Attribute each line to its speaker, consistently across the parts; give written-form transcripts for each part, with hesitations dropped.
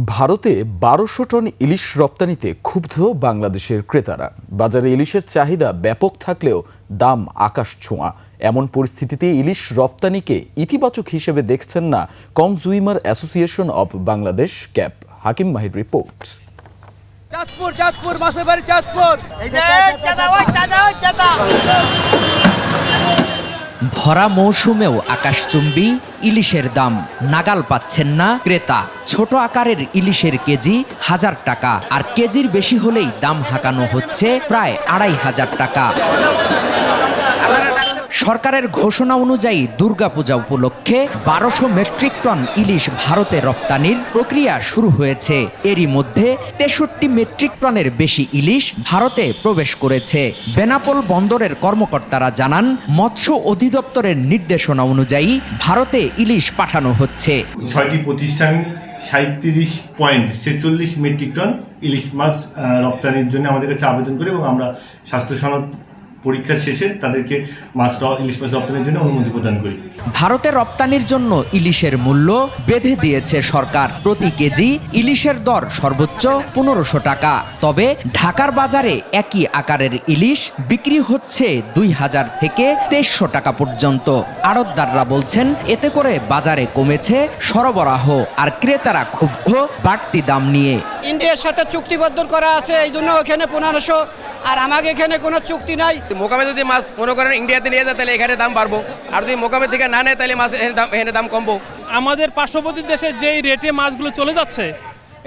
Speaker 1: ভারতে ১২০০ টন ইলিশ রপ্তানিতে ক্ষুব্ধ বাংলাদেশের ক্রেতারা। বাজারে ইলিশের চাহিদা ব্যাপক থাকলেও দাম আকাশ ছোঁয়া। এমন পরিস্থিতিতে ইলিশ রপ্তানিকে ইতিবাচক হিসেবে দেখছেন না consumer association of Bangladesh cap. Hakim Mahir report.
Speaker 2: Chandpur মাছের বাড়ি চাঁদপুর।
Speaker 3: ভরা মৌসুমেও আকাশচুম্বী ইলিশের দাম নাগাল পাচ্ছেন না ক্রেতা। ছোট আকারের ইলিশের কেজি ১০০০ টাকা, আর কেজির বেশি হলেই দাম হাঁকানো হচ্ছে প্রায় ২৫০০ টাকা। সরকারের ঘোষণা অনুযায়ী দুর্গাপূজা উপলক্ষে ১২০০ মেট্রিক টন ইলিশ ভারতে রপ্তানির প্রক্রিয়া শুরু হয়েছে। এরই মধ্যে ৬৩ মেট্রিক টনের বেশি ইলিশ ভারতে প্রবেশ করেছে। বেনাপোল বন্দরের কর্মকর্তারা জানান, মৎস্য অধিদপ্তরের নির্দেশনা অনুযায়ী ভারতে ইলিশ পাঠানো হচ্ছে।
Speaker 4: ৬টি প্রতিষ্ঠান ৩৭.৪৬ মেট্রিক টন ইলিশ মাছ রপ্তানির জন্য আমাদের কাছে আবেদন করি এবং আমরা স্বাস্থ্য সনদ পরীক্ষা শেষে তাদেরকে ইলিশ মাছ রপ্তানির জন্য অনুমতি প্রদান করি।
Speaker 3: ভারতে রপ্তানির জন্য ইলিশের মূল্য বেঁধে দিয়েছে সরকার। প্রতি কেজি ইলিশের দর সর্বোচ্চ ১৫০০ টাকা। তবে ঢাকার বাজারে একই আকারের ইলিশ বিক্রি হচ্ছে ২০০০ থেকে ২৩০০ টাকা পর্যন্ত। আড়তদাররা বলছেন, এতে করে বাজারে কমেছে সরবরাহ, আর ক্রেতারা ক্ষুব্ধ বাড়তি দাম নিয়ে।
Speaker 2: ইন্ডিয়ার সাথে চুক্তিবদ্ধ করা আছে, এই জন্য ওখানে ১৫০০, আর আমাকে এখানে কোনো চুক্তি নাই।
Speaker 5: মোকামে যদি মাছ মনে করেন ইন্ডিয়াতে নিয়ে যায় তাহলে এখানে দাম বাড়বো, আর যদি মোকামের থেকে না নেয় তাহলে মাছ এখানে দাম কমবো।
Speaker 6: আমাদের পার্শ্ববর্তী দেশে যেই রেটে মাছগুলো চলে যাচ্ছে,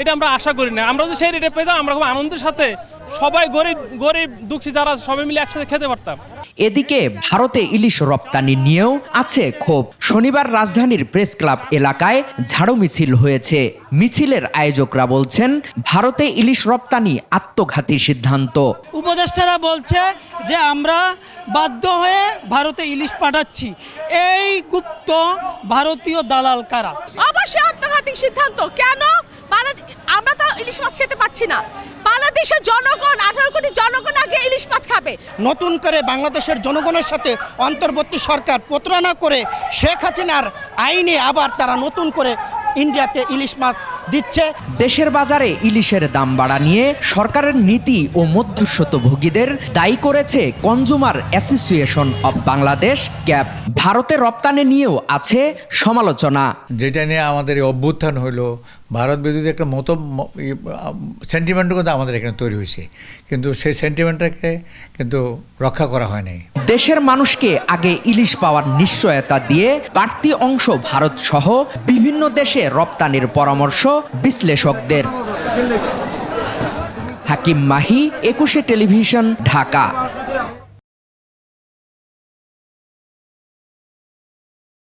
Speaker 6: এটা আমরা আশা করি না। আমরা যদি সেই রেটে পেতাম, আমরা খুব আনন্দের সাথে সবাই গরিব দুঃখী যারা সবাই মিলে একসাথে খেতে পারতাম।
Speaker 3: এদিকে ভারতে ইলিশ রপ্তানি নিয়েও আছে ক্ষোভ। শনিবার রাজধানীর প্রেস ক্লাব এলাকায় ঝাড়ু মিছিল হয়েছে। মিছিলের আয়োজকরা বলছেন, ভারতে ইলিশ রপ্তানি আত্মঘাতী সিদ্ধান্ত।
Speaker 2: উপদেষ্টারা বলছে যে আমরা বাধ্য হয়ে ভারতে ইলিশ পাঠাচ্ছি। এই গুপ্ত ভারতীয় দালাল কারা?
Speaker 7: অবশ্যই আত্মঘাতী সিদ্ধান্ত। কেন? আমরা তো ইলিশ মাছ খেতে পাচ্ছি না। বাংলাদেশের জনগণ, ১৮ কোটি জনগণ আগে ইলিশ মাছ খাবে।
Speaker 2: নতুন করে বাংলাদেশের জনগণের সাথে অন্তর্বর্তী সরকার প্রতারণা করে শেখ হাসিনার আইনে আবার তারা নতুন করে ইন্ডিয়াতে ইলিশ মাছ দিচ্ছে।
Speaker 3: দেশের বাজারে ইলিশের দাম বাড়া নিয়ে সরকারের নীতি ও মধ্যস্বত্বভোগীদের দায়ী করেছে consumer association of Bangladesh cap. ভারতে রপ্তানি নিয়েও আছে সমালোচনা।
Speaker 8: যেটা নিয়ে আমাদের এই অভ্যুত্থান হলো, ভারত বিরোধী একটা সেন্টিমেন্টও কিন্তু আমাদের এখানে তৈরি হয়েছে, কিন্তু সেই সেন্টিমেন্টটাকে কিন্তু রক্ষা করা হয় নাই।
Speaker 3: দেশের মানুষকে আগে ইলিশ পাওয়ার নিশ্চয়তা দিয়ে বাড়তি অংশ ভারত সহ বিভিন্ন দেশে রপ্তানির পরামর্শ বিশ্লেষকদের। হাকিম মাহি, ২১ টেলিভিশন, ঢাকা।